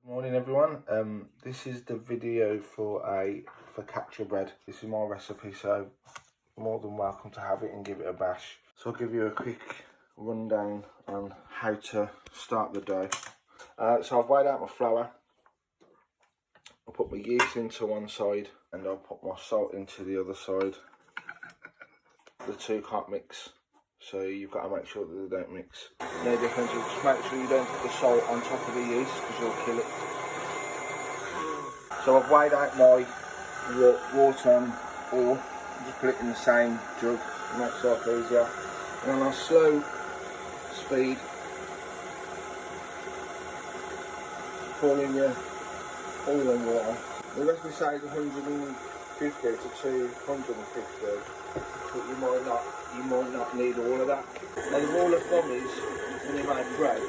Good morning everyone. This is the video for a focaccia bread. This is my recipe, so more than welcome to have it and give it a bash. So I'll give you a quick rundown on how to start the dough. So I've weighed out my flour. I'll put my yeast into one side and I'll put my salt into the other side. The two can't mix, so you've got to make sure that they don't mix. No difference, just make sure you don't put the salt on top of the yeast because you'll kill it. So I've weighed out my water and oil, just put it in the same jug, it makes life easier. And on a slow speed, pour in your oil and water. The recipe says 150 to 250, but you might not need all of that. Now the rule of thumb is, when you make bread, is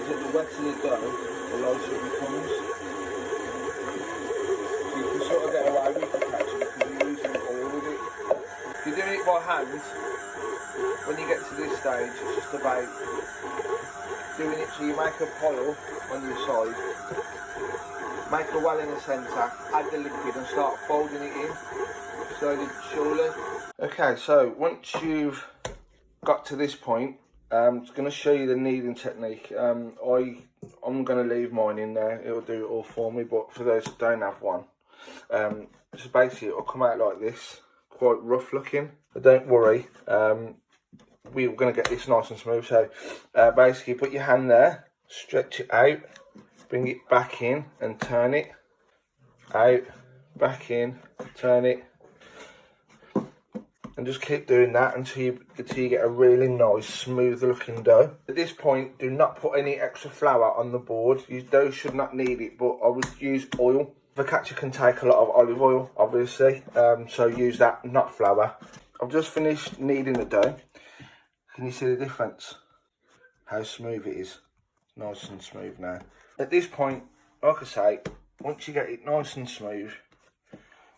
that the wetter the dough, the lighter it becomes. So you can sort of get away with focaccia because you're using oil with it. If you're doing it by hand, when you get to this stage, it's just about doing it so you make a pile on your side, make a well in the centre, add the liquid and start folding it in, slowly but surely. Okay, so once you've got to this point, I'm just going to show you the kneading technique. I'm going to leave mine in there, it'll do it all for me, but for those that don't have one, just basically it'll come out like this, quite rough looking, but don't worry, we're going to get this nice and smooth. So basically put your hand there, stretch it out, bring it back in and turn it, out, back in, turn it, and just keep doing that until you get a really nice smooth looking dough. At this point, do not put any extra flour on the board. Your dough should not need it, but I would use oil. Focaccia can take a lot of olive oil, obviously, so use that, not flour. I've just finished kneading the dough. Can you see the difference? How smooth it is. Nice and smooth now. At this point, like I say, once you get it nice and smooth,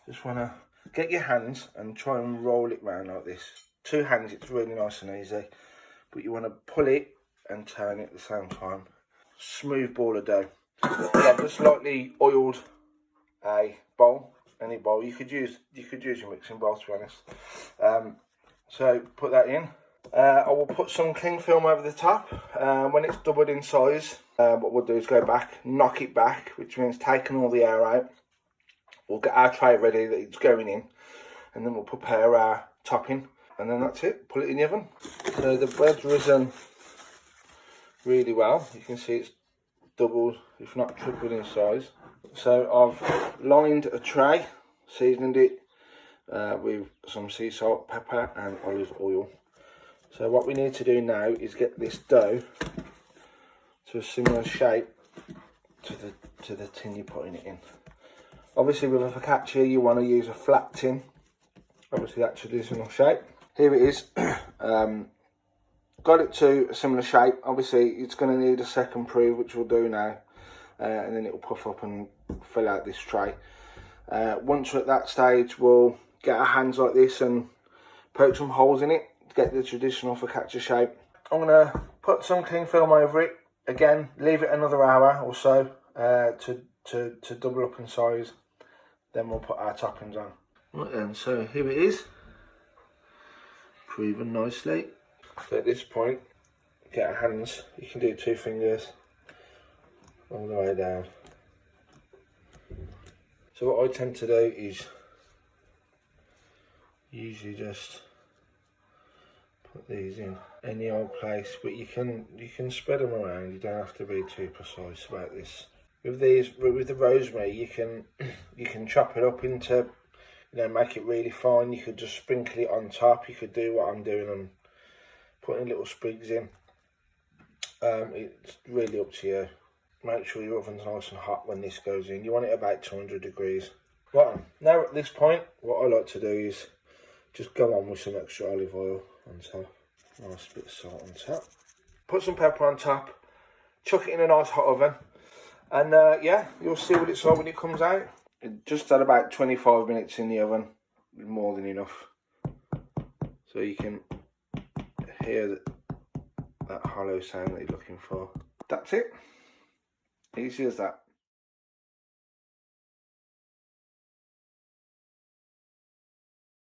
just want to get your hands and try and roll it round like this. Two hands, it's really nice and easy, but you want to pull it and turn it at the same time. Smooth ball of dough. I've just lightly oiled a bowl, any bowl. You could use your mixing bowl, to be honest. So put that in. I will put some cling film over the top. When it's doubled in size, what we'll do is go back, knock it back, which means taking all the air out. We'll get our tray ready that it's going in, and then we'll prepare our topping, and then that's it. Put it in the oven. So the bread's risen really well. You can see it's doubled, if not tripled in size. So I've lined a tray, seasoned it with some sea salt, pepper and olive oil. So what we need to do now is get this dough to a similar shape to the tin you're putting it in. Obviously with a focaccia you want to use a flat tin, obviously that traditional shape. Here it is. Got it to a similar shape. Obviously it's going to need a second proof, which we'll do now, and then it will puff up and fill out this tray. Once we're at that stage, we'll get our hands like this and poke some holes in it to get the traditional focaccia shape. I'm going to put some cling film over it, again leave it another hour or so to double up in size. Then we'll put our toppings on. Right then, so here it is, proven nicely. So at this point, get our hands, you can do 2 fingers all the way down. So what I tend to do is usually just put these in any old place, but you can spread them around, you don't have to be too precise about this. With the rosemary, you can chop it up into, make it really fine. You could just sprinkle it on top. You could do what I'm doing and putting little sprigs in. It's really up to you. Make sure your oven's nice and hot when this goes in. You want it about 200 degrees. Right, now at this point, what I like to do is just go on with some extra olive oil on top. Nice bit of salt on top. Put some pepper on top. Chuck it in a nice hot oven. And yeah, you'll see what it's like when it comes out. Just at about 25 minutes in the oven, more than enough. So you can hear that hollow sound that you're looking for. That's it. Easy as that.